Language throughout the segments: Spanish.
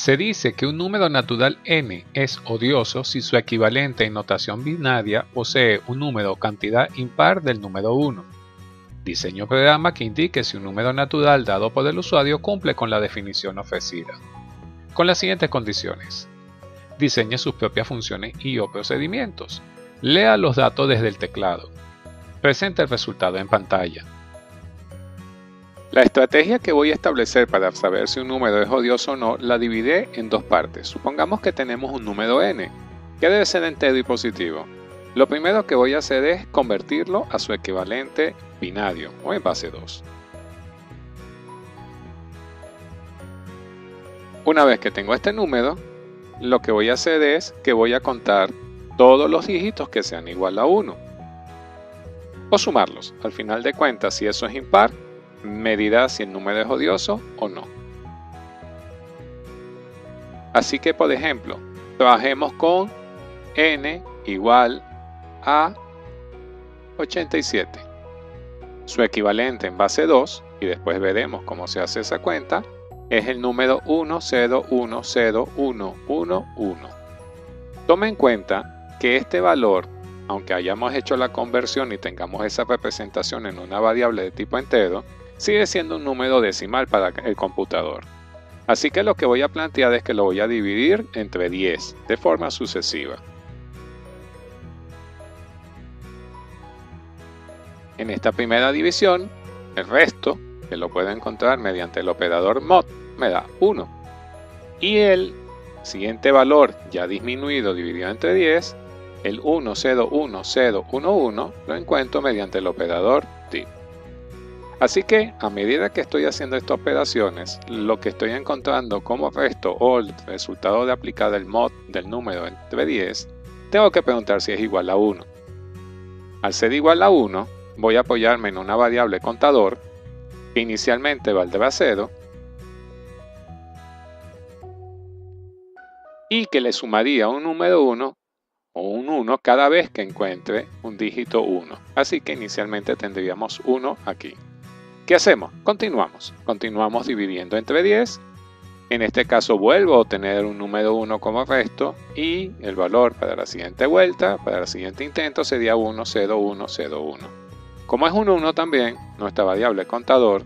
Se dice que un número natural n es odioso si su equivalente en notación binaria posee un número o cantidad impar del número 1. Diseñe un programa que indique si un número natural dado por el usuario cumple con la definición ofrecida, con las siguientes condiciones. Diseñe sus propias funciones y/o procedimientos. Lea los datos desde el teclado. Presente el resultado en pantalla. La estrategia que voy a establecer para saber si un número es odioso o no la dividiré en dos partes. Supongamos que tenemos un número n, que debe ser entero y positivo. Lo primero que voy a hacer es convertirlo a su equivalente binario o en base 2. Una vez que tengo este número, lo que voy a hacer es que voy a contar todos los dígitos que sean igual a 1 o sumarlos. Al final de cuentas, si eso es impar, me dirá si el número es odioso o no. Así que, por ejemplo, trabajemos con n igual a 87. Su equivalente en base 2, y después veremos cómo se hace esa cuenta, es el número 10101111. Tome en cuenta que este valor, aunque hayamos hecho la conversión y tengamos esa representación en una variable de tipo entero, sigue siendo un número decimal para el computador. Así que lo que voy a plantear es que lo voy a dividir entre 10 de forma sucesiva. En esta primera división, el resto, que lo puedo encontrar mediante el operador mod, me da 1. Y el siguiente valor ya disminuido dividido entre 10, el 101011, lo encuentro mediante el operador div. Así que a medida que estoy haciendo estas operaciones, lo que estoy encontrando como resto o el resultado de aplicar el mod del número entre 10, tengo que preguntar si es igual a 1. Al ser igual a 1, voy a apoyarme en una variable contador que inicialmente valdrá 0 y que le sumaría un número 1 o un 1 cada vez que encuentre un dígito 1. Así que inicialmente tendríamos 1 aquí. ¿Qué hacemos? Continuamos dividiendo entre 10. En este caso vuelvo a obtener un número 1 como resto y el valor para la siguiente vuelta, para el siguiente intento sería 10101. Como es un 1 también, nuestra variable contador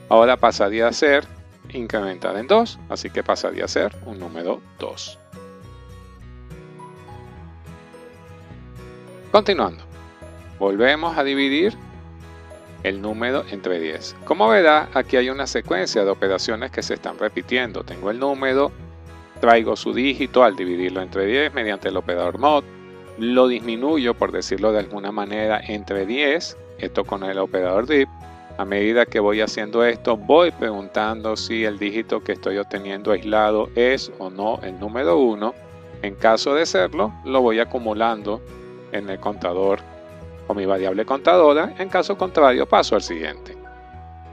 ahora pasaría a ser incrementada en 2, así que pasaría a ser un número 2. Continuando, volvemos a dividir el número entre 10. Como verá, aquí hay una secuencia de operaciones que se están repitiendo. Tengo el número, traigo su dígito al dividirlo entre 10 mediante el operador mod, lo disminuyo, por decirlo de alguna manera, entre 10, esto con el operador div. A medida que voy haciendo esto, voy preguntando si el dígito que estoy obteniendo aislado es o no el número 1. En caso de serlo, lo voy acumulando en el contador o mi variable contadora. En caso contrario, paso al siguiente.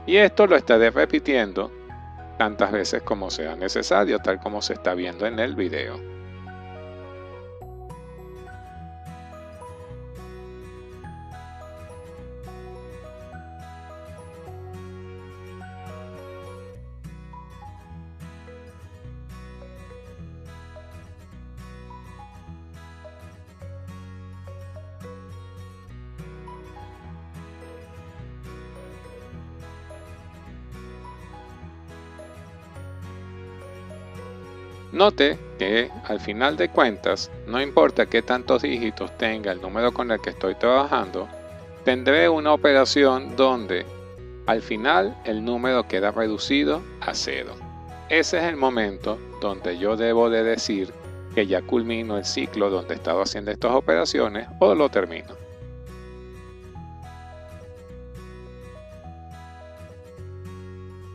Y esto lo estaré repitiendo tantas veces como sea necesario, tal como se está viendo en el video. Note que al final de cuentas, no importa qué tantos dígitos tenga el número con el que estoy trabajando, tendré una operación donde al final el número queda reducido a 0. Ese es el momento donde yo debo de decir que ya culmino el ciclo donde he estado haciendo estas operaciones o lo termino.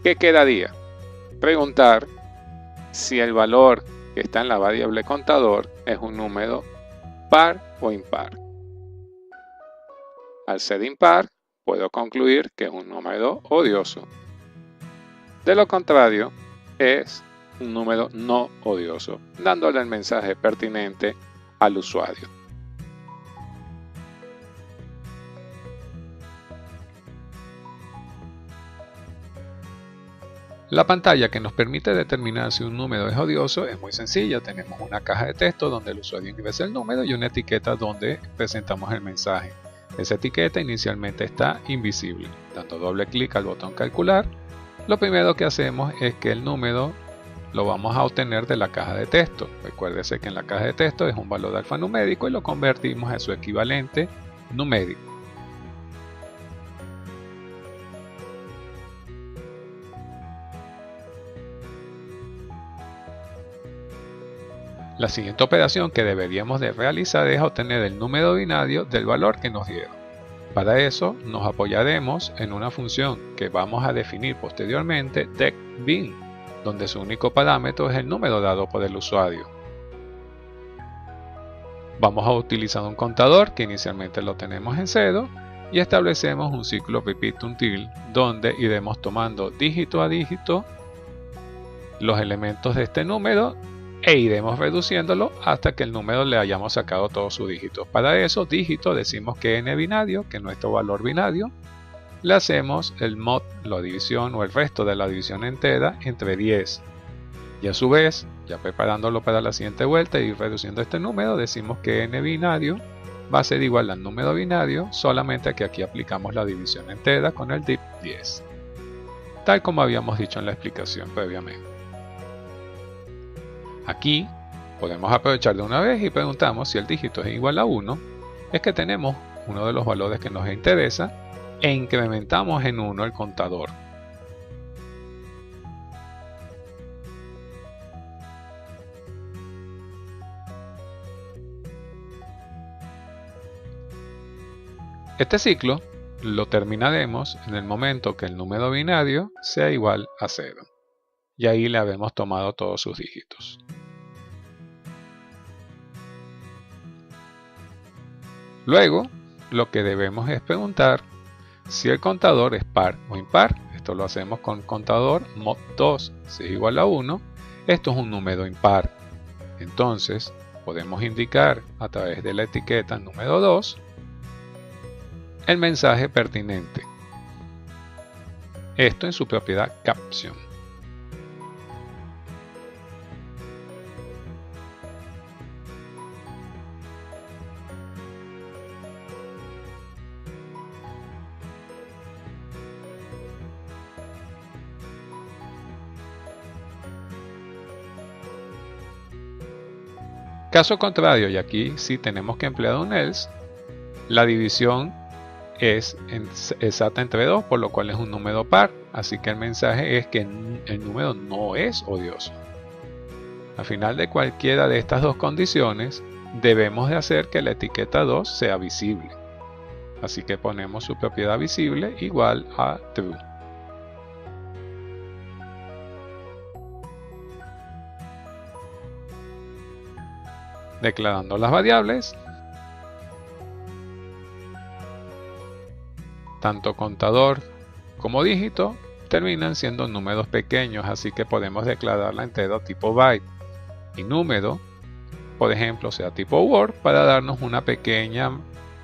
¿Qué quedaría? Preguntar si el valor que está en la variable contador es un número par o impar. Al ser impar, puedo concluir que es un número odioso. De lo contrario, es un número no odioso, dándole el mensaje pertinente al usuario. La pantalla que nos permite determinar si un número es odioso es muy sencilla. Tenemos una caja de texto donde el usuario ingresa el número y una etiqueta donde presentamos el mensaje. Esa etiqueta inicialmente está invisible. Dando doble clic al botón calcular, lo primero que hacemos es que el número lo vamos a obtener de la caja de texto. Recuérdese que en la caja de texto es un valor alfanumérico y lo convertimos a su equivalente numérico. La siguiente operación que deberíamos de realizar es obtener el número binario del valor que nos dieron. Para eso nos apoyaremos en una función que vamos a definir posteriormente, decBin, donde su único parámetro es el número dado por el usuario. Vamos a utilizar un contador que inicialmente lo tenemos en 0 y establecemos un ciclo repeat until donde iremos tomando dígito a dígito los elementos de este número e iremos reduciéndolo hasta que el número le hayamos sacado todos sus dígitos. Para eso, dígito decimos que n binario, que es nuestro valor binario, le hacemos el mod, la división o el resto de la división entera entre 10. Y a su vez, ya preparándolo para la siguiente vuelta y reduciendo este número, decimos que n binario va a ser igual al número binario, solamente que aquí aplicamos la división entera con el div 10, tal como habíamos dicho en la explicación previamente. Aquí podemos aprovechar de una vez y preguntamos si el dígito es igual a 1, es que tenemos uno de los valores que nos interesa e incrementamos en 1 el contador. Este ciclo lo terminaremos en el momento que el número binario sea igual a 0. Y ahí le habremos tomado todos sus dígitos. Luego, lo que debemos es preguntar si el contador es par o impar. Esto lo hacemos con contador mod2. Si es igual a 1, esto es un número impar. Entonces, podemos indicar a través de la etiqueta número 2 el mensaje pertinente. Esto en su propiedad caption. Caso contrario, y aquí sí tenemos que emplear un else, la división es exacta entre 2, por lo cual es un número par, así que el mensaje es que el número no es odioso. Al final de cualquiera de estas dos condiciones, debemos de hacer que la etiqueta 2 sea visible. Así que ponemos su propiedad visible igual a true. Declarando las variables, tanto contador como dígito terminan siendo números pequeños, así que podemos declararla entero tipo byte. Y número, por ejemplo, sea tipo word para darnos una pequeña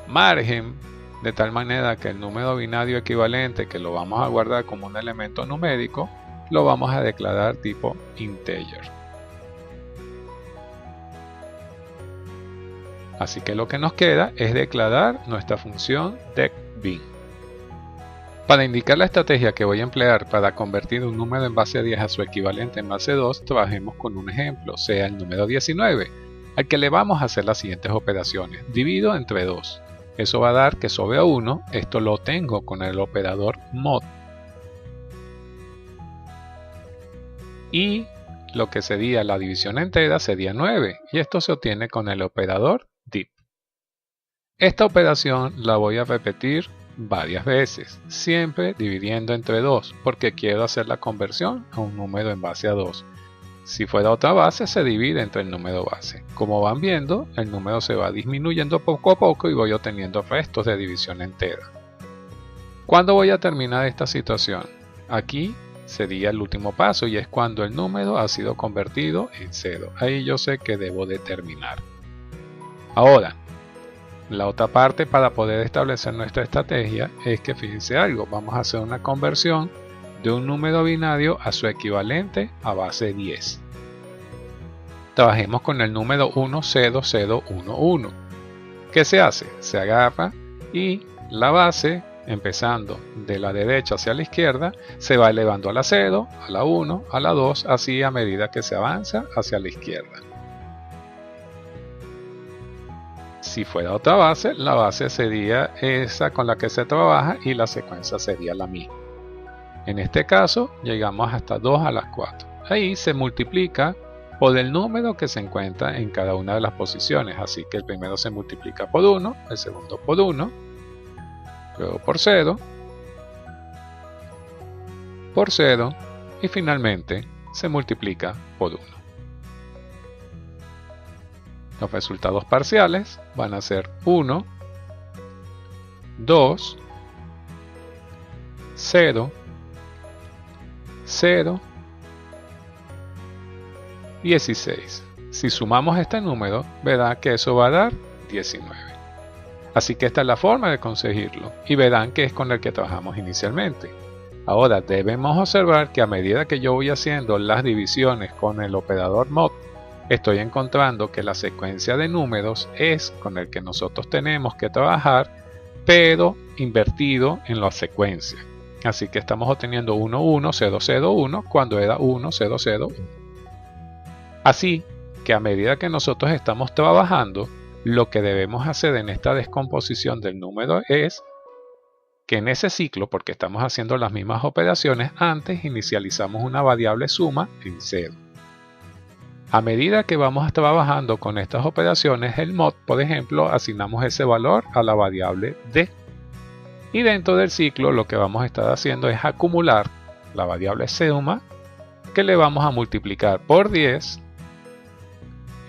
margen, de tal manera que el número binario equivalente, que lo vamos a guardar como un elemento numérico, lo vamos a declarar tipo integer. Así que lo que nos queda es declarar nuestra función decBin. Para indicar la estrategia que voy a emplear para convertir un número en base 10 a su equivalente en base 2, trabajemos con un ejemplo, sea el número 19, al que le vamos a hacer las siguientes operaciones. Divido entre 2. Eso va a dar que sobre 1, esto lo tengo con el operador mod. Y lo que sería la división entera sería 9, y esto se obtiene con el operador div. Esta operación la voy a repetir varias veces, siempre dividiendo entre 2, porque quiero hacer la conversión a un número en base a 2. Si fuera otra base, se divide entre el número base. Como van viendo, el número se va disminuyendo poco a poco y voy obteniendo restos de división entera. ¿Cuándo voy a terminar esta situación? Aquí sería el último paso y es cuando el número ha sido convertido en 0. Ahí yo sé que debo de terminar. Ahora, la otra parte para poder establecer nuestra estrategia es que fíjense algo, vamos a hacer una conversión de un número binario a su equivalente a base 10. Trabajemos con el número 10011. ¿Qué se hace? Se agarra y la base, empezando de la derecha hacia la izquierda, se va elevando a la 0, a la 1, a la 2, así a medida que se avanza hacia la izquierda. Si fuera otra base, la base sería esa con la que se trabaja y la secuencia sería la misma. En este caso, llegamos hasta 2 a las 4. Ahí se multiplica por el número que se encuentra en cada una de las posiciones. Así que el primero se multiplica por 1, el segundo por 1, luego por 0 y finalmente se multiplica por 1. Los resultados parciales van a ser 1, 2, 0, 0, 16. Si sumamos este número, verá que eso va a dar 19. Así que esta es la forma de conseguirlo y verán que es con el que trabajamos inicialmente. Ahora debemos observar que a medida que yo voy haciendo las divisiones con el operador mod, estoy encontrando que la secuencia de números es con el que nosotros tenemos que trabajar, pero invertido en la secuencia. Así que estamos obteniendo 11001 cuando era 1001. Así que a medida que nosotros estamos trabajando, lo que debemos hacer en esta descomposición del número es que en ese ciclo, porque estamos haciendo las mismas operaciones, antes inicializamos una variable suma en 0. A medida que vamos trabajando con estas operaciones, el mod, por ejemplo, asignamos ese valor a la variable d. Y dentro del ciclo lo que vamos a estar haciendo es acumular la variable suma, que le vamos a multiplicar por 10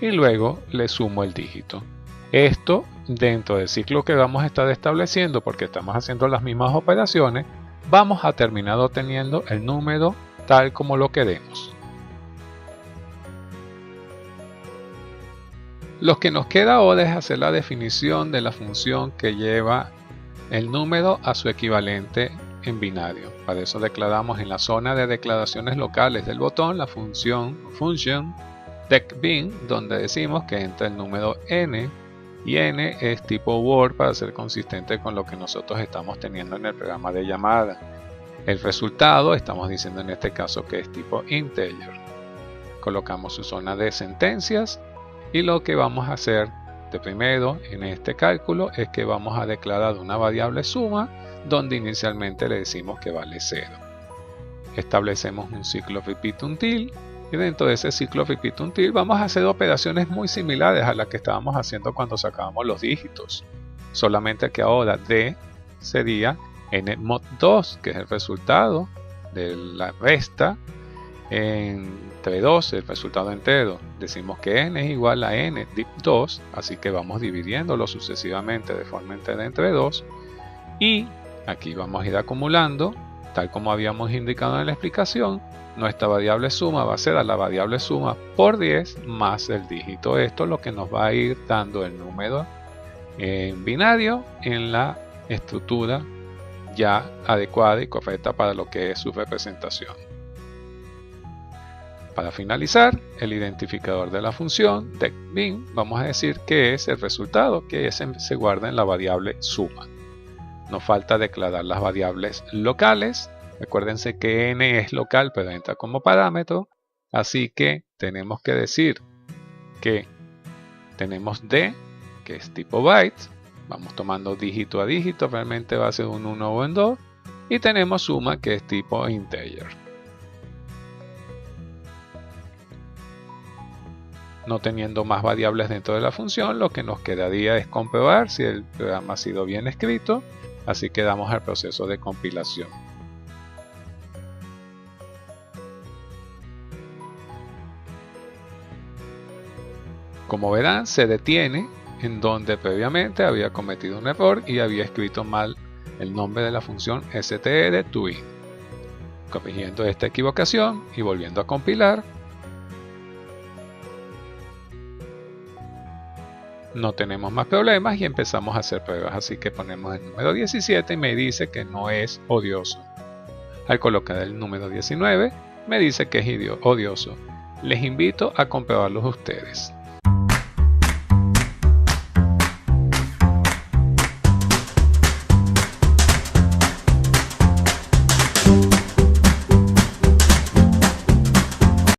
y luego le sumo el dígito. Esto dentro del ciclo que vamos a estar estableciendo, porque estamos haciendo las mismas operaciones, vamos a terminar obteniendo el número tal como lo queremos. Lo que nos queda ahora es hacer la definición de la función que lleva el número a su equivalente en binario. Para eso declaramos en la zona de declaraciones locales del botón la función decBin, donde decimos que entra el número n, y n es tipo Word para ser consistente con lo que nosotros estamos teniendo en el programa de llamada. El resultado estamos diciendo en este caso que es tipo integer. Colocamos su zona de sentencias y lo que vamos a hacer de primero en este cálculo es que vamos a declarar una variable suma donde inicialmente le decimos que vale 0. Establecemos un ciclo repeat until y dentro de ese ciclo repeat until vamos a hacer operaciones muy similares a las que estábamos haciendo cuando sacábamos los dígitos, solamente que ahora d sería n mod 2, que es el resultado de la resta entre 2, el resultado entero. Decimos que n es igual a n div 2, así que vamos dividiéndolo sucesivamente de forma entera entre 2 y aquí vamos a ir acumulando, tal como habíamos indicado en la explicación. Nuestra variable suma va a ser a la variable suma por 10 más el dígito. Esto es lo que nos va a ir dando el número en binario en la estructura ya adecuada y correcta para lo que es su representación. Para finalizar, el identificador de la función decBin, vamos a decir que es el resultado, que se guarda en la variable suma. Nos falta declarar las variables locales. Recuérdense que n es local, pero entra como parámetro, así que tenemos que decir que tenemos d, que es tipo bytes, vamos tomando dígito a dígito, realmente va a ser un 1 o un 2, y tenemos suma, que es tipo integer. No teniendo más variables dentro de la función, lo que nos quedaría es comprobar si el programa ha sido bien escrito, así que damos al proceso de compilación. Como verán, se detiene en donde previamente había cometido un error y había escrito mal el nombre de la función str_to_in. Corrigiendo esta equivocación y volviendo a compilar, no tenemos más problemas y empezamos a hacer pruebas. Así que ponemos el número 17 y me dice que no es odioso. Al colocar el número 19, me dice que es odioso. Les invito a comprobarlos ustedes.